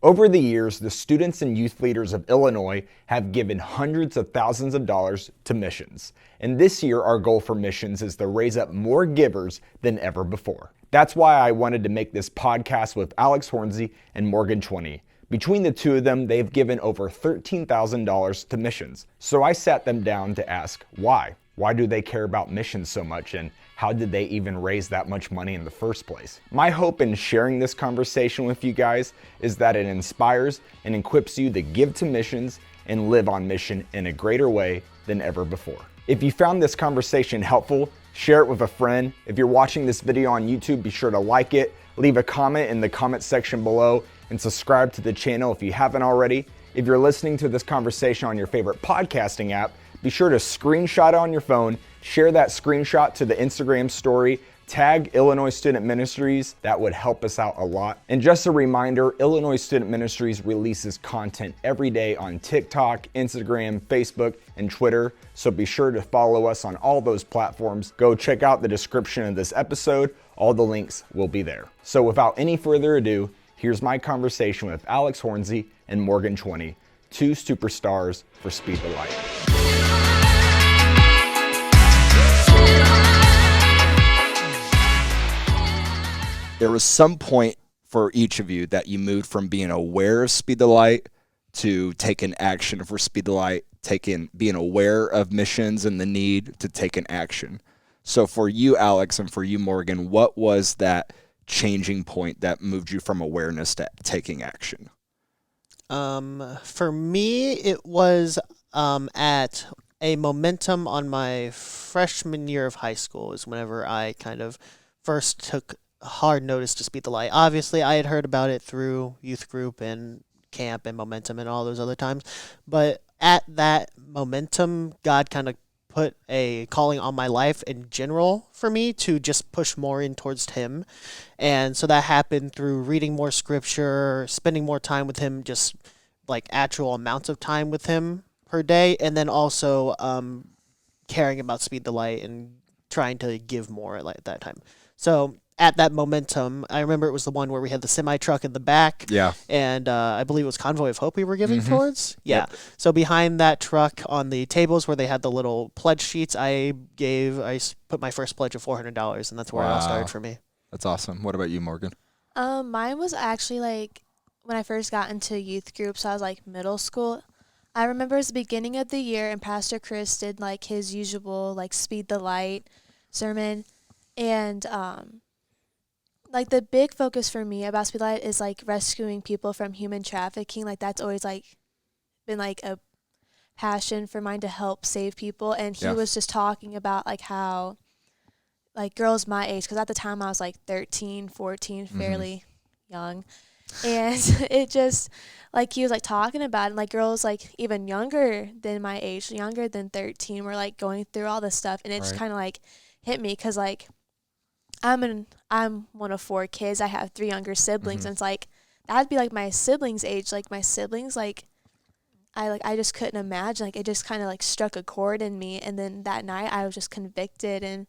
Over the years, the students and youth leaders of Illinois have given hundreds of thousands of dollars to missions. And this year, our goal for missions is to raise up more givers than ever before. That's why I wanted to make this podcast with Alex Hornsey and Morgan Twente. Between the two of them, they've given over $13,000 to missions. So I sat them down to ask why. Why do they care about missions so much, and how did they even raise that much money in the first place? My hope in sharing this conversation with you guys is that it inspires and equips you to give to missions and live on mission in a greater way than ever before. If you found this conversation helpful, share it with a friend. If you're watching this video on YouTube, be sure to like it, leave a comment in the comment section below, and subscribe to the channel if you haven't already. If you're listening to this conversation on your favorite podcasting app, be sure to screenshot it on your phone, share that screenshot to the Instagram story, tag Illinois Student Ministries. That would help us out a lot. And just a reminder, Illinois Student Ministries releases content every day on TikTok, Instagram, Facebook, and Twitter. So be sure to follow us on all those platforms. Go check out the description of this episode. All the links will be there. So without any further ado, here's my conversation with Alex Hornsey and Morgan Twente, two superstars for Speed the Light. There was some point for each of you that you moved from being aware of Speed the Light to taking action for Speed the Light, being aware of missions and the need to take an action. So for you, Alex, and for you, Morgan, what was that changing point that moved you from awareness to taking action? For me, it was at a momentum on my freshman year of high school is whenever I kind of first took hard notice to Speed the Light. Obviously, I had heard about it through youth group and camp and momentum and all those other times. But at that momentum, God kind of put a calling on my life in general for me to just push more in towards Him. And so that happened through reading more scripture, spending more time with Him, just like actual amounts of time with Him per day. And then also caring about Speed the Light and trying to give more at that time. So at that momentum, I remember it was the one where we had the semi-truck in the back. Yeah. And I believe it was Convoy of Hope we were giving towards. Yeah. Yep. So behind that truck on the tables where they had the little pledge sheets, I put my first pledge of $400, and that's where it all started for me. That's awesome. What about you, Morgan? Mine was actually like when I first got into youth groups, so I was like middle school. I remember it was the beginning of the year, and Pastor Chris did like his usual like Speed the Light sermon, and like the big focus for me about Speed the Light is like rescuing people from human trafficking. Like that's always like been like a passion for mine to help save people. And he was just talking about like how like girls my age, because at the time I was like 13, 14, fairly young. And it just like he was like talking about it, and like girls like even younger than my age, younger than 13, were like going through all this stuff. And it just kind of like hit me because like I'm one of 4 kids. I have 3 younger siblings, and it's like that'd be like my siblings' age. Like my siblings, like I just couldn't imagine. Like it just kind of like struck a chord in me. And then that night I was just convicted, and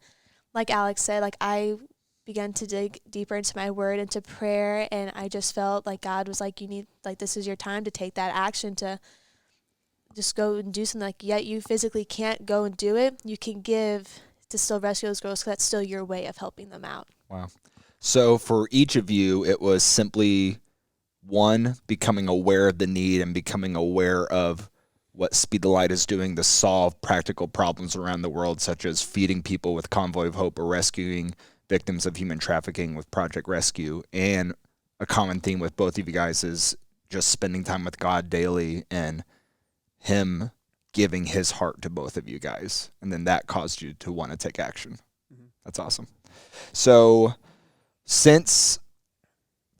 like Alex said, like I began to dig deeper into my word, into prayer, and I just felt like God was like, you need, like this is your time to take that action, to just go and do something. Like yet you physically can't go and do it, you can give to still rescue those girls, because that's still your way of helping them out. Wow. So for each of you, it was simply, one, becoming aware of the need and becoming aware of what Speed the Light is doing to solve practical problems around the world, such as feeding people with Convoy of Hope or rescuing victims of human trafficking with Project Rescue. And a common theme with both of you guys is just spending time with God daily and Him giving His heart to both of you guys. And then that caused you to want to take action. That's awesome. So since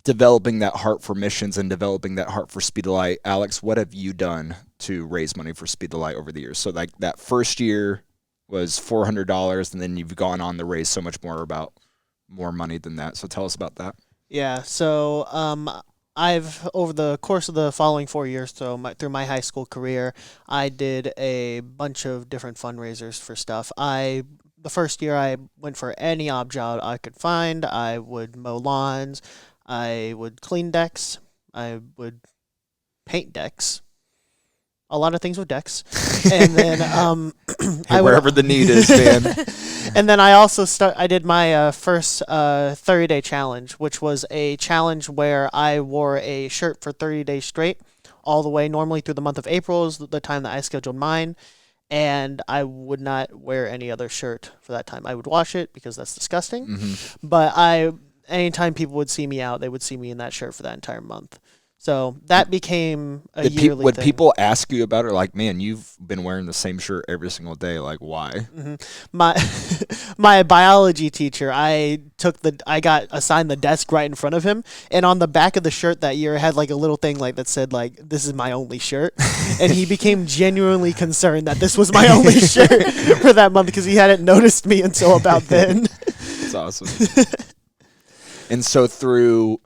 developing that heart for missions and developing that heart for Speed the Light, Alex, what have you done to raise money for Speed the Light over the years? So like that first year was $400, and then you've gone on to raise so much more money than that. So tell us about that. Yeah. So I've, over the course of the following 4 years, so through my high school career, I did a bunch of different fundraisers for stuff. The first year I went for any job I could find. I would mow lawns. I would clean decks. I would paint decks. A lot of things with decks. And then Hey, wherever the need is, man. And then I also I did my first 30-day challenge, which was a challenge where I wore a shirt for 30 days straight, all the way normally through the month of April is the time that I scheduled mine. And I would not wear any other shirt for that time. I would wash it because that's disgusting. Mm-hmm. But anytime people would see me out, they would see me in that shirt for that entire month. So that became a yearly would thing. people ask you about it? Like, man, you've been wearing the same shirt every single day. Like, why? Mm-hmm. My biology teacher, I got assigned the desk right in front of him, and on the back of the shirt that year it had like a little thing like that said like, "This is my only shirt," and he became genuinely concerned that this was my only shirt for that month because he hadn't noticed me until about then. That's awesome. And so through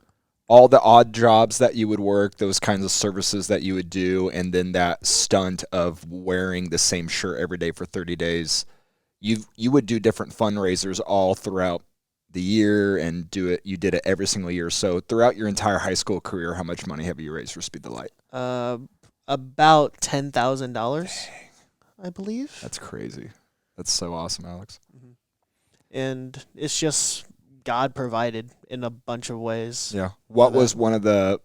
all the odd jobs that you would work, those kinds of services that you would do, and then that stunt of wearing the same shirt every day for 30 days, you would do different fundraisers all throughout the year and you did it every single year. So throughout your entire high school career, how much money have you raised for Speed the Light? About $10,000, I believe. That's crazy. That's so awesome, Alex. Mm-hmm. And it's just God provided in a bunch of ways. Yeah. What was one of the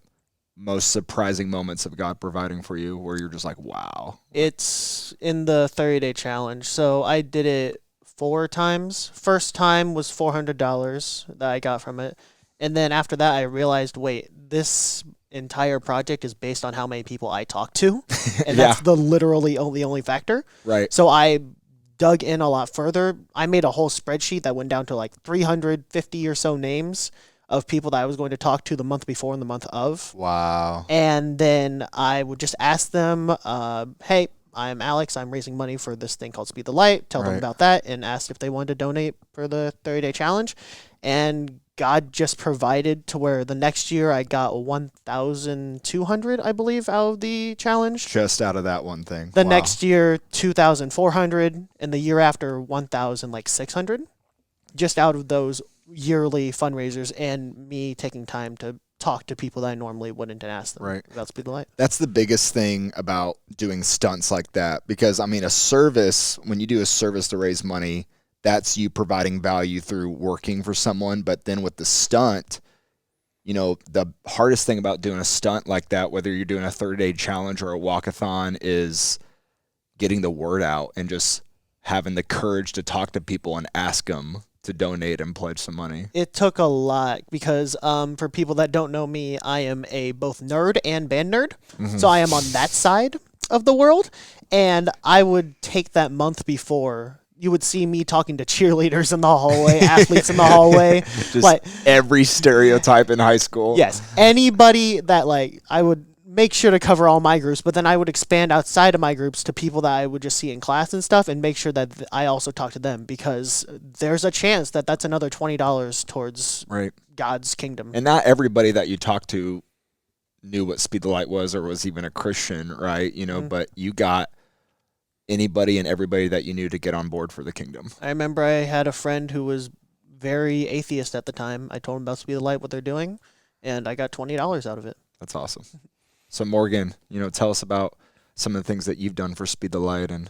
most surprising moments of God providing for you where you're just like, wow? It's in the 30-day challenge. So I did it 4 times. First time was $400 that I got from it. And then after that, I realized, wait, this entire project is based on how many people I talk to. And that's the only factor. Right. So I dug in a lot further. I made a whole spreadsheet that went down to like 350 or so names of people that I was going to talk to the month before and the month of. Wow. And then I would just ask them, hey, I'm Alex. I'm raising money for this thing called Speed the Light. Tell them about that and asked if they wanted to donate for the 30-day challenge. And God just provided to where the next year I got 1,200, I believe, out of the challenge. Just out of that one thing. The next year, 2,400, and the year after, 1,600. Just out of those yearly fundraisers and me taking time to talk to people that I normally wouldn't and ask them about Speed the Light. That's the biggest thing about doing stunts like that, because I mean, a service, when you do a service to raise money, that's you providing value through working for someone. But then with the stunt, you know, the hardest thing about doing a stunt like that, whether you're doing a 30-day challenge or a walkathon, is getting the word out and just having the courage to talk to people and ask them to donate and pledge some money. It took a lot because for people that don't know me, I am a both nerd and band nerd. Mm-hmm. So I am on that side of the world. And I would take that month before. You would see me talking to cheerleaders in the hallway, athletes in the hallway. Just like every stereotype in high school. Yes. Anybody that I would make sure to cover all my groups, but then I would expand outside of my groups to people that I would just see in class and stuff and make sure that I also talk to them, because there's a chance that that's another $20 towards God's kingdom. And not everybody that you talk to knew what Speed the Light was or was even a Christian, right? You know, but you got anybody and everybody that you knew to get on board for the kingdom. I remember I had a friend who was very atheist at the time. I told him about Speed the Light, what they're doing, and I got $20 out of it. That's awesome. So Morgan, you know, tell us about some of the things that you've done for Speed the Light and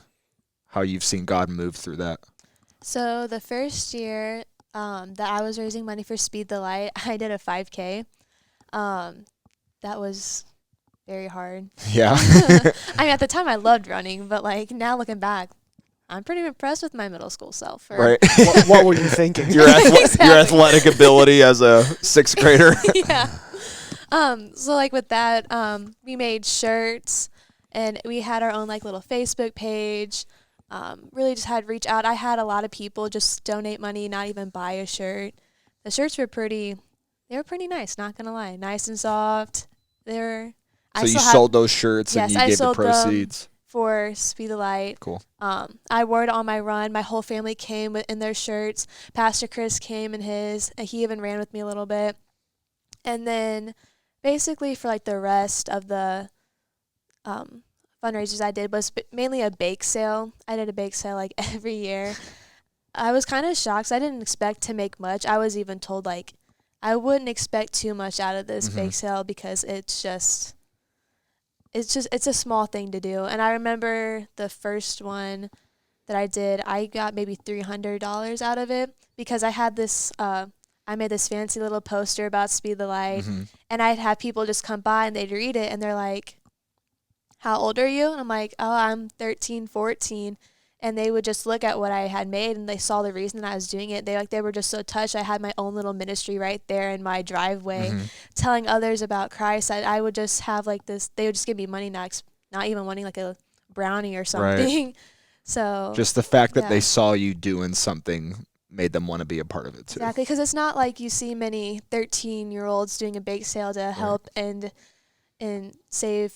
how you've seen God move through that. So the first year that I was raising money for Speed the Light, I did a 5K. That was very hard. Yeah. I mean, at the time I loved running, but now looking back, I'm pretty impressed with my middle school self. Right. What were you thinking? Your athletic ability as a 6th grader. Yeah. So with that, we made shirts and we had our own little Facebook page. Really just had reach out. I had a lot of people just donate money, not even buy a shirt. The shirts were pretty nice, not gonna lie. Nice and soft. So you sold those shirts and you gave the proceeds for Speed the Light. Cool. I wore it on my run. My whole family came in their shirts. Pastor Chris came in his. He even ran with me a little bit. And then basically for the rest of the fundraisers I did was mainly a bake sale. I did a bake sale every year. I was kind of shocked. I didn't expect to make much. I was even told I I wouldn't expect too much out of this Mm-hmm. bake sale because it's a small thing to do. And I remember the first one that I did, I got maybe $300 out of it because I had this I made this fancy little poster about Speed the Light, Mm-hmm. and I'd have people just come by and they'd read it and they're like, how old are you? And I'm like, oh, I'm 13, 14. And they would just look at what I had made and they saw the reason that I was doing it. They were just so touched. I had my own little ministry right there in my driveway, Mm-hmm. telling others about Christ. I would just have like this, they would just give me money, not even wanting like a brownie or something. So Just the fact that yeah. they saw you doing something made them want to be a part of it too. Exactly, because it's not like you see many 13-year-olds doing a bake sale to help and save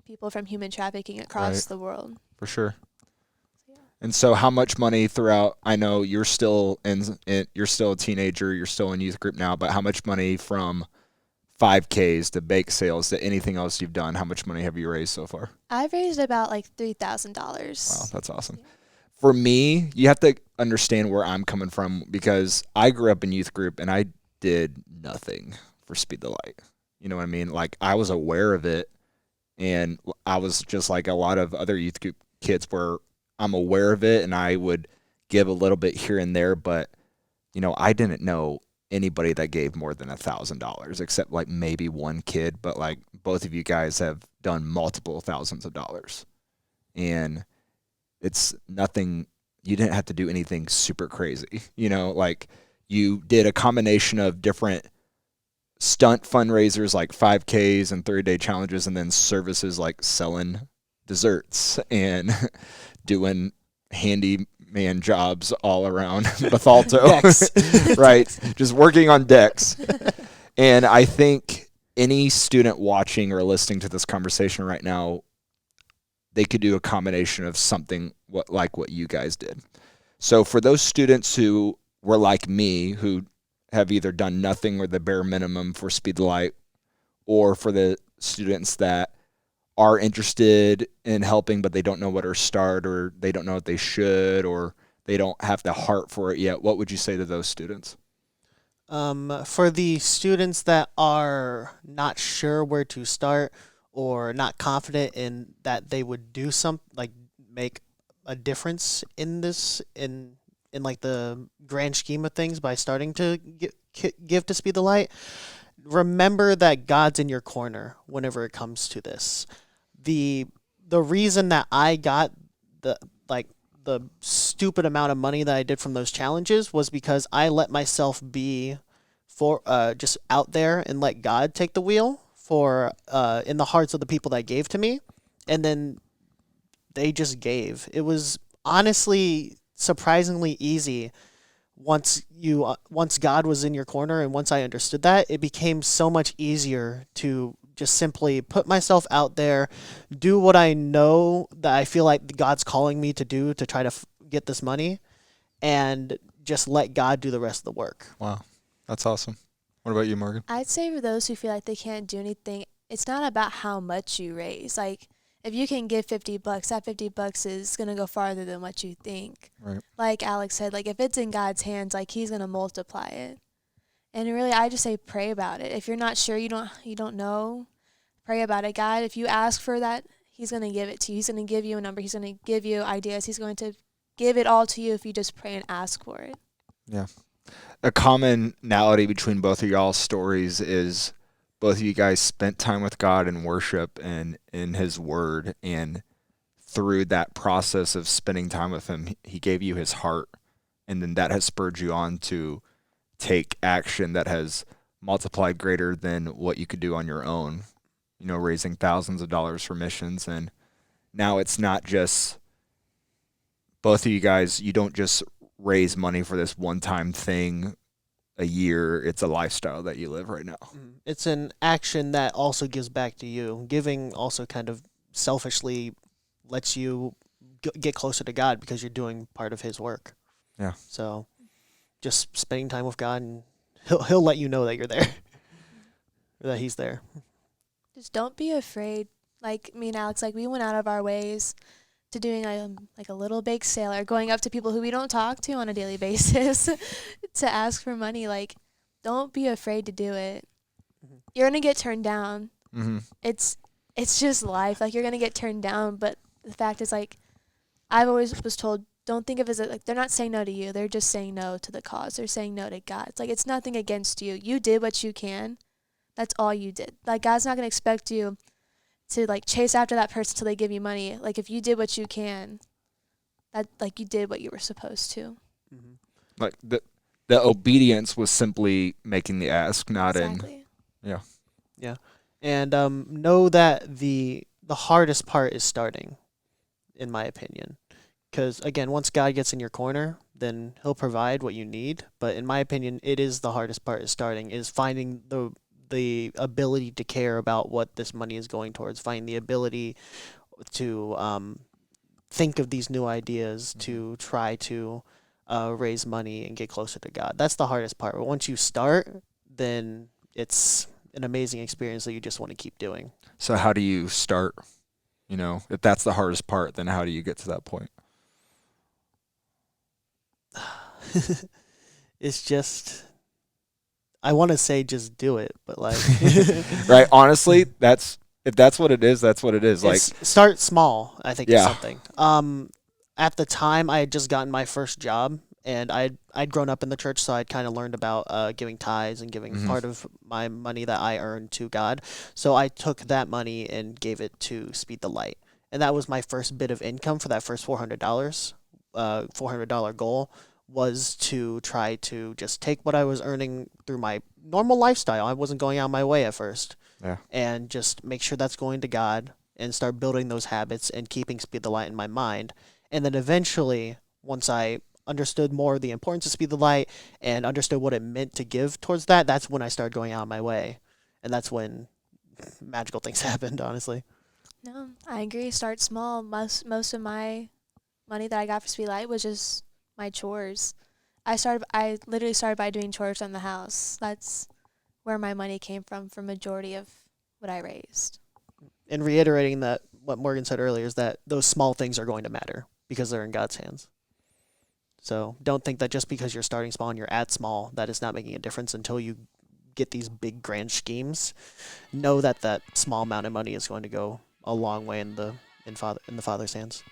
people from human trafficking across the world. For sure. Yeah. And so how much money throughout, I know you're still you're still a teenager, you're still in youth group now, but how much money from 5Ks to bake sales to anything else you've done, how much money have you raised so far? I've raised about like $3,000. Wow, that's awesome. Yeah. For me, you have to understand where I'm coming from because I grew up in youth group and I did nothing for Speed the Light. You know what I mean? Like I was aware of it and I was just like a lot of other youth group kids where I'm aware of it and I would give a little bit here and there, but you know, I didn't know anybody that gave more than $1,000 except like maybe one kid, but like both of you guys have done multiple thousands of dollars. And it's nothing, you didn't have to do anything super crazy. You know, like you did a combination of different stunt fundraisers like 5Ks and 30-day challenges and then services like selling desserts and doing handyman jobs all around Bethalto. Right. Just working on decks. And I think any student watching or listening to this conversation right now, they could do a combination of something like what you guys did. So for those students who were like me, who have either done nothing or the bare minimum for Speed the Light, or for the students that are interested in helping but they don't know where to start or they don't know what they should or they don't have the heart for it yet, what would you say to those students? For the students that are not sure where to start or not confident in that they would do make a difference in this in like the grand scheme of things by starting to give to Speed the Light, remember that God's in your corner whenever it comes to this. The reason that I got the stupid amount of money that I did from those challenges was because I let myself be just out there and let God take the wheel for in the hearts of the people that gave to me, and then they just gave. It was honestly surprisingly easy once God was in your corner, and once I understood that, it became so much easier to just simply put myself out there, do what I know that I feel like God's calling me to do to try to get this money, and just let God do the rest of the work. Wow, that's awesome. What about you, Morgan? I'd say for those who feel like they can't do anything, it's not about how much you raise. Like, if you can give $50, that $50 is going to go farther than what you think. Right. Like Alex said, like if it's in God's hands, like he's going to multiply it. And really, I just say pray about it. If you're not sure, you don't know, pray about it. God, if you ask for that, he's going to give it to you. He's going to give you a number. He's going to give you ideas. He's going to give it all to you if you just pray and ask for it. Yeah. A commonality between both of y'all's stories is both of you guys spent time with God in worship and in his word, and through that process of spending time with him, he gave you his heart, and then that has spurred you on to take action that has multiplied greater than what you could do on your own, you know, raising thousands of dollars for missions. And now it's not just both of you guys, you don't just raise money for this one-time thing a year. It's a lifestyle that you live right now. It's an action that also gives back to you. Giving also kind of selfishly lets you get closer to God because you're doing part of his work. Yeah. So just spending time with God, and he'll let you know that you're there, that he's there. Just don't be afraid. Like me and Alex, like we went out of our ways to doing like a little bake sale or going up to people who we don't talk to on a daily basis to ask for money. Like, don't be afraid to do it. You're gonna get turned down. Mm-hmm. It's just life. Like, you're gonna get turned down, but the fact is, like, I've always was told, don't think of it as like they're not saying no to you. They're just saying no to the cause. They're saying no to God. It's like, it's nothing against you. You did what you can. That's all you did. Like, God's not gonna expect you to like chase after that person till they give you money. Like, if you did what you can, that like you did what you were supposed to. Like the obedience was simply making the ask, not Exactly. Yeah. And know that the hardest part is starting, in my opinion. Because, again, once God gets in your corner, then he'll provide what you need. But in my opinion, it is the hardest part is starting, is finding the ability to care about what this money is going towards, finding the ability to think of these new ideas, to try to raise money and get closer to God. That's the hardest part. But once you start, then it's an amazing experience that you just want to keep doing. So how do you start? You know, if that's the hardest part, then how do you get to that point? It's just, I want to say just do it, but like Right? Honestly, if that's what it is, that's what it is. Like, start small, I think, is Yeah. something. At the time, I had just gotten my first job, and I'd grown up in the church, so I'd kind of learned about giving tithes and giving Mhm. part of my money that I earned to God. So I took that money and gave it to Speed the Light, and that was my first bit of income for that first $400. $400 goal was to try to just take what I was earning through my normal lifestyle. I wasn't going out my way at first. Yeah. And just make sure that's going to God and start building those habits and keeping Speed the Light in my mind. And then eventually, once I understood more of the importance of Speed the Light and understood what it meant to give towards that, that's when I started going out my way. And that's when magical things happened, honestly. No, I agree. Start small. Most of my money that I got for Sweet Light was just my chores. I literally started by doing chores on the house. That's where my money came from for majority of what I raised. And reiterating that what Morgan said earlier is that those small things are going to matter because they're in God's hands. So don't think that just because you're starting small and you're at small, that is not making a difference until you get these big grand schemes. Know that that small amount of money is going to go a long way in the Father's hands.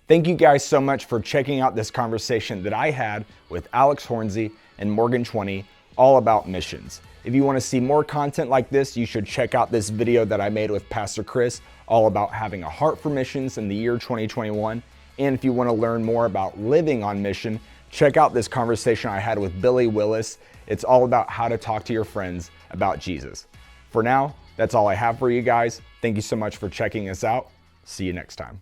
Thank you guys so much for checking out this conversation that I had with Alex Hornsey and Morgan Twente all about missions. If you want to see more content like this, you should check out this video that I made with Pastor Chris all about having a heart for missions in the year 2021. And if you want to learn more about living on mission, check out this conversation I had with Billy Willis. It's all about how to talk to your friends about Jesus. For now, that's all I have for you guys. Thank you so much for checking us out. See you next time.